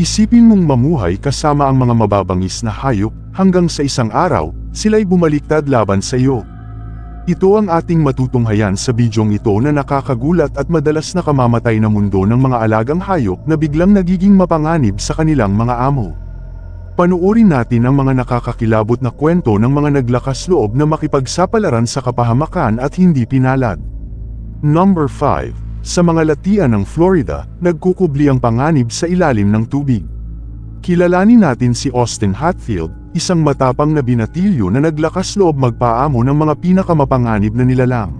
Isipin mong mamuhay kasama ang mga mababangis na hayop, hanggang sa isang araw, sila'y bumaliktad laban sa iyo. Ito ang ating matutunghayan sa bidyong ito na nakakagulat at madalas nakamamatay na mundo ng mga alagang hayop na biglang nagiging mapanganib sa kanilang mga amo. Panuorin natin ang mga nakakakilabot na kwento ng mga naglakas loob na makipagsapalaran sa kapahamakan at hindi pinalad. Number 5. Sa mga latian ng Florida, nagkukubli ang panganib sa ilalim ng tubig. Kilalanin natin si Austin Hatfield, isang matapang na binatilyo na naglakas loob magpaamo ng mga pinakamapanganib na nilalang.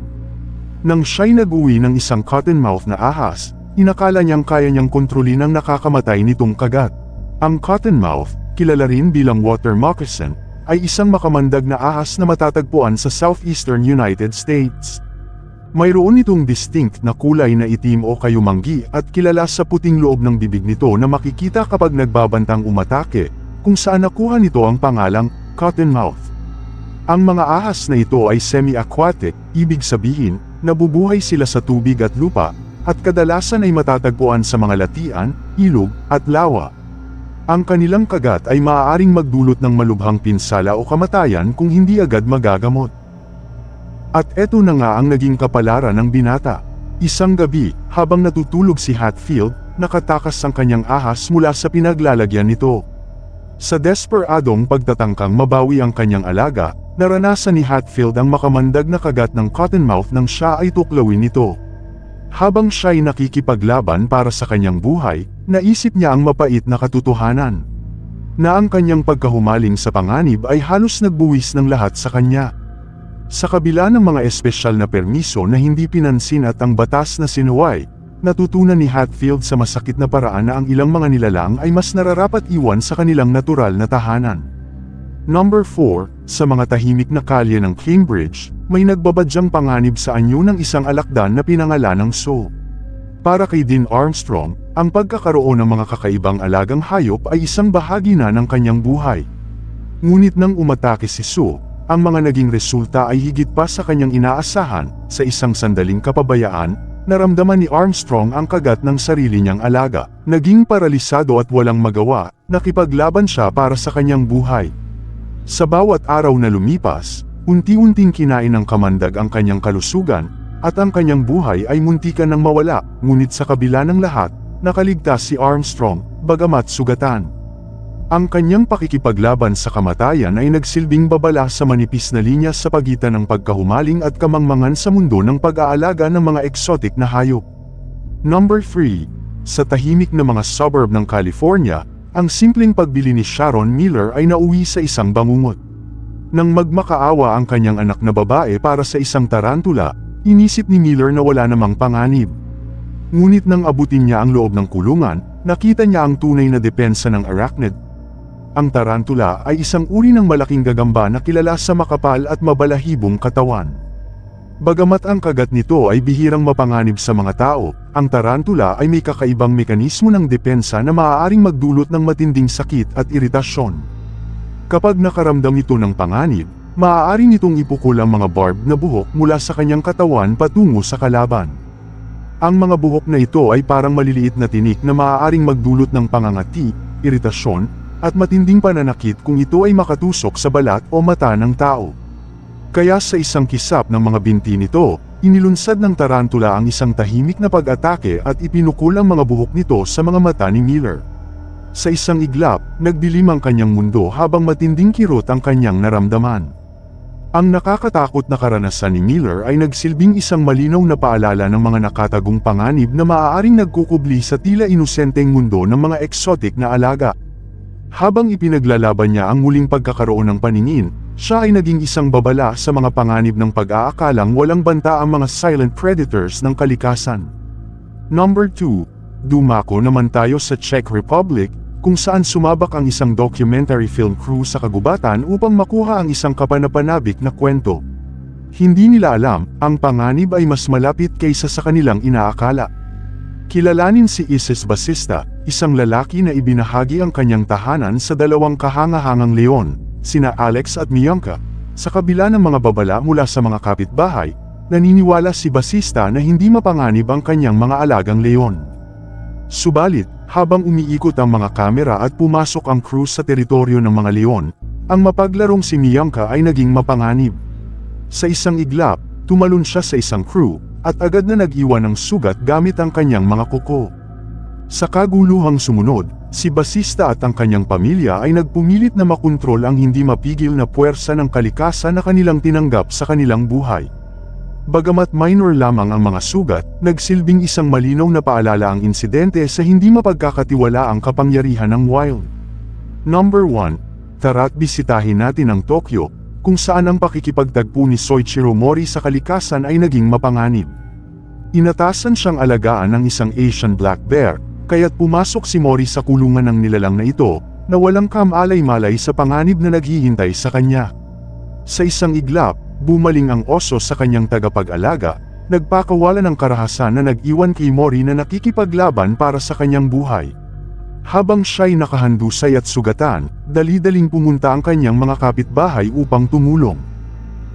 Nang siya'y nag-uwi ng isang cottonmouth na ahas, inakala niyang kaya niyang kontrolin ang nakakamatay nitong kagat. Ang cottonmouth, kilala rin bilang water moccasin, ay isang makamandag na ahas na matatagpuan sa southeastern United States. Mayroon itong distinct na kulay na itim o kayumanggi at kilala sa puting loob ng bibig nito na makikita kapag nagbabantang umatake, kung saan nakuha nito ang pangalang cottonmouth. Ang mga ahas na ito ay semi-aquatic, ibig sabihin, nabubuhay sila sa tubig at lupa, at kadalasan ay matatagpuan sa mga latian, ilog, at lawa. Ang kanilang kagat ay maaaring magdulot ng malubhang pinsala o kamatayan kung hindi agad magagamot. At eto na nga ang naging kapalaran ng binata. Isang gabi, habang natutulog si Hatfield, nakatakas ang kanyang ahas mula sa pinaglalagyan nito. Sa desperadong pagtatangkang mabawi ang kanyang alaga, naranasan ni Hatfield ang makamandag na kagat ng cottonmouth nang siya ay tuklawin nito. Habang siya'y nakikipaglaban para sa kanyang buhay, naisip niya ang mapait na katotohanan. Na ang kanyang pagkahumaling sa panganib ay halos nagbuwis ng lahat sa kanya. Sa kabila ng mga espesyal na permiso na hindi pinansin at ang batas na sinuway, natutunan ni Hatfield sa masakit na paraan na ang ilang mga nilalang ay mas nararapat iwan sa kanilang natural na tahanan. Number 4, sa mga tahimik na kalye ng Cambridge, may nagbabadyang panganib sa anyo ng isang alakdan na pinangalan ng Sue. Para kay Dean Armstrong, ang pagkakaroon ng mga kakaibang alagang hayop ay isang bahagi na ng kanyang buhay. Ngunit nang umatake si Sue, ang mga naging resulta ay higit pa sa kanyang inaasahan. Sa isang sandaling kapabayaan, naramdaman ni Armstrong ang kagat ng sarili niyang alaga. Naging paralisado at walang magawa, nakipaglaban siya para sa kanyang buhay. Sa bawat araw na lumipas, unti-unting kinain ng kamandag ang kanyang kalusugan, at ang kanyang buhay ay muntikan ng mawala. Ngunit sa kabila ng lahat, nakaligtas si Armstrong, bagamat sugatan. Ang kanyang pakikipaglaban sa kamatayan ay nagsilbing babala sa manipis na linya sa pagitan ng pagkahumaling at kamangmangan sa mundo ng pag-aalaga ng mga exotic na hayop. Number 3. Sa tahimik na mga suburb ng California, ang simpleng pagbili ni Sharon Miller ay nauwi sa isang bangungot. Nang magmakaawa ang kanyang anak na babae para sa isang tarantula, inisip ni Miller na wala namang panganib. Ngunit nang abutin niya ang loob ng kulungan, nakita niya ang tunay na depensa ng arachnid. Ang tarantula ay isang uri ng malaking gagamba na kilala sa makapal at mabalahibong katawan. Bagamat ang kagat nito ay bihirang mapanganib sa mga tao, ang tarantula ay may kakaibang mekanismo ng depensa na maaaring magdulot ng matinding sakit at iritasyon. Kapag nakaramdam ito ng panganib, maaari nitong ipukol ang mga barbed na buhok mula sa kanyang katawan patungo sa kalaban. Ang mga buhok na ito ay parang maliliit na tinik na maaaring magdulot ng pangangati, iritasyon, at matinding pananakit kung ito ay makatusok sa balat o mata ng tao. Kaya sa isang kisap ng mga binti nito, inilunsad ng tarantula ang isang tahimik na pag-atake at ipinukul ang mga buhok nito sa mga mata ni Miller. Sa isang iglap, nagdilim ang kanyang mundo habang matinding kirot ang kanyang naramdaman. Ang nakakatakot na karanasan ni Miller ay nagsilbing isang malinaw na paalala ng mga nakatagong panganib na maaaring nagkukubli sa tila inosenteng mundo ng mga exotic na alaga. Habang ipinaglalaban niya ang muling pagkakaroon ng paningin, siya ay naging isang babala sa mga panganib ng pag-aakalang walang banta ang mga silent predators ng kalikasan. Number 2. Dumako naman tayo sa Czech Republic, kung saan sumabak ang isang documentary film crew sa kagubatan upang makuha ang isang kapanapanabik na kwento. Hindi nila alam, ang panganib ay mas malapit kaysa sa kanilang inaakala. Kilalanin si Isis Basista, isang lalaki na ibinahagi ang kanyang tahanan sa dalawang kahangahangang leon, sina Alex at Mianka. Sa kabila ng mga babala mula sa mga kapitbahay, naniniwala si Basista na hindi mapanganib ang kanyang mga alagang leon. Subalit, Habang umiikot ang mga kamera at pumasok ang crew sa teritoryo ng mga leon, ang mapaglarong si Mianka ay naging mapanganib. Sa isang iglap, tumalon siya sa isang crew, at agad na nag-iwan ng sugat gamit ang kanyang mga kuko. Sa kaguluhang sumunod, si Basista at ang kanyang pamilya ay nagpumilit na makontrol ang hindi mapigil na puwersa ng kalikasan na kanilang tinanggap sa kanilang buhay. Bagamat minor lamang ang mga sugat, nagsilbing isang malinaw na paalala ang insidente sa hindi mapagkakatiwala ang kapangyarihan ng wild. Number 1. Tara't bisitahin natin ang Tokyo, kung saan ang pakikipagtagpo ni Soichiro Mori sa kalikasan ay naging mapanganib. Inatasan siyang alagaan ng isang Asian black bear, kaya't pumasok si Mori sa kulungan ng nilalang na ito, na walang kamalay-malay sa panganib na naghihintay sa kanya. Sa isang iglap, bumaling ang oso sa kanyang tagapag-alaga, nagpakawala ng karahasan na nag-iwan kay Mori na nakikipaglaban para sa kanyang buhay. Habang siya'y nakahandusay at sugatan, dali-daling pumunta ang kanyang mga kapitbahay upang tumulong.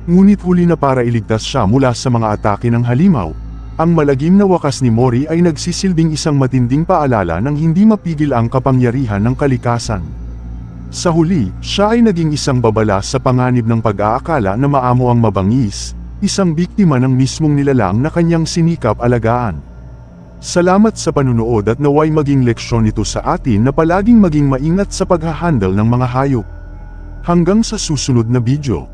Ngunit huli na para iligtas siya mula sa mga atake ng halimaw, ang malagim na wakas ni Mori ay nagsisilbing isang matinding paalala ng hindi mapigil ang kapangyarihan ng kalikasan. Sa huli, siya ay naging isang babala sa panganib ng pag-aakala na maamo ang mabangis, isang biktima ng mismong nilalang na kanyang sinikap alagaan. Salamat sa panunood at naway maging leksyon ito sa atin na palaging maging maingat sa paghahandle ng mga hayop. Hanggang sa susunod na video.